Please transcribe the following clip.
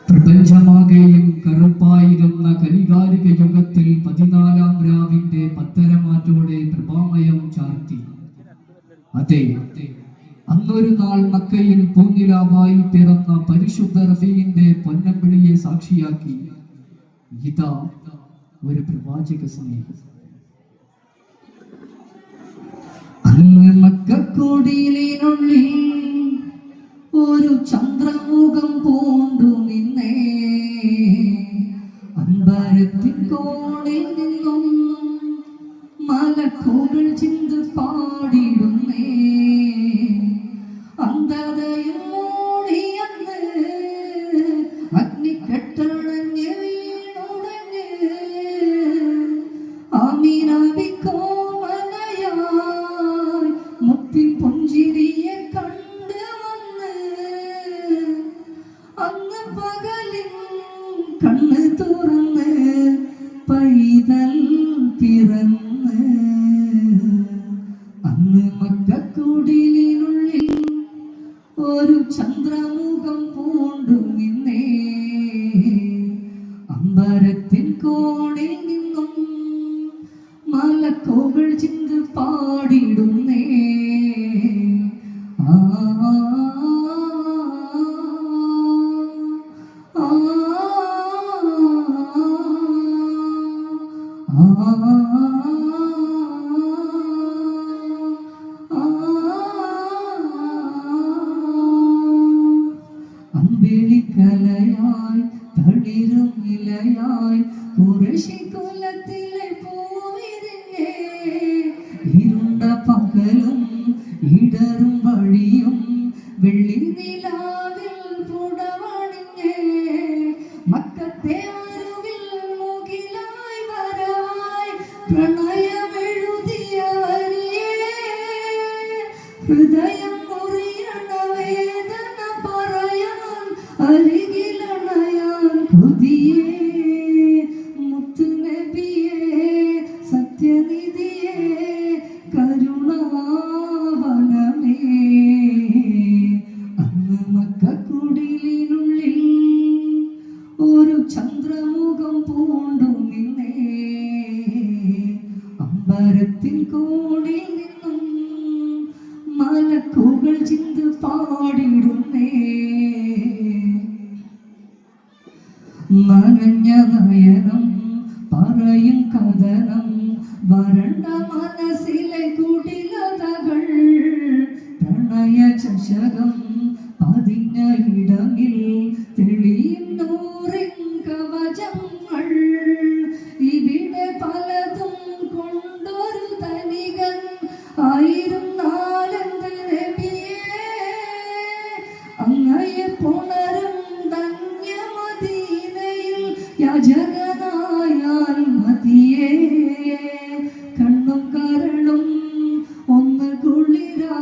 പ്രപഞ്ചമാകെയും കറുപ്പായിരുന്ന കലികാലിക യുഗത്തിൽ 14-ാം രാവിന്റെ പത്തരമാറ്റോടെ പ്രഭാമയം ചാർത്തി. അതെ, അന്നൊരു നാൾ മക്കയിൽ പൂനിലാവായി പിറന്ന പരിശുദ്ധ റബീഇന്റെ പൊന്നമ്പിളിയെ സാക്ഷിയാക്കി ഇതാ ഒരു പ്രവാചക സ്നേഹം. അന്ന് മക്കക്കുടിലിനുള്ളിൽ ഒരു ചന്ദ്രമുഖം പൂണ്ടു നിന്നേ, അമ്പരത്തിൻ കോണിൽ നിന്നും മലക്കുകൾ ചിന്ത് പാടിടുന്നേ. അന്ധതയും മൂടിയന്ന് അഗ്നിക്കെട്ടണഞ്ഞ് വീണുടഞ്ഞ് ആമീനാബിക്കോമലയായി മുത്തിൻ പുഞ്ചിരിയെ കണ്ട് വന്ന് അന്ന് പകലിൽ കണ്ണ് തുറന്ന് പൈതൽ പിറന്ന്. അന്ന് മക്കക്കുടിലിനുള്ളിൽ ഒരു ചന്ദ്രമുഖം പൂണ്ടു നിന്നേ, അമ്പരത്തിൻ കോണിൽ നിന്നും മലക്കുകൾ ചിന്ത് പാടിടുന്നേ. ആ അമ്പിളിക്കലയായി തളിരും ഇലയായി ഖുറൈശി കുലത്തിലെ പൂവിരിഞ്ഞേ, ഇരുണ്ട പകലും ഇടറും വഴിയും വെള്ളി നിലാവിൽ പുടവണിഞ്ഞേ. മക്കത്തെ അറിവിൽ മുകിലായി വരവായി പ്രണയമെഴുതിയ വരിയേ, ഹൃദയം മുറിയണ വേദന പറയാൻ അരികിലണയാൻ കൊതിയേ. മുത്ത് നബിയേ, സത്യനിധിയേ, കരുണാവനമേ. അന്ന് മക്കക്കുടിലിനുള്ളിൽ ഒരു ചന്ദ്രമുഖം പൂണ്ടു നിന്നേ, അമ്പരത്തിൻ കോണിൽ നിന്നും മലക്കുകൾ ചിന്ത് പാടിടുന്നേ. നനഞ്ഞ നയനം പറയും കഥനം, വരണ്ട മനസ്സിലെ കുടിലതകൾ, പ്രണയ ചഷകം പതിഞ്ഞ ഇടങ്ങിൽ തെളിയും നൂറിൻ കവചങ്ങൾ. ഇവിടെ പലതും കൊണ്ടൊരു തനികൻ ആയിരുന്നാലെന്ത് നബിയേ, അങ്ങയെ പുണരും ധന്യമദീനയിൽ യാചകനായാൽ മതിയേ. കണ്ണും കരളും ഒന്ന് കുളിരാ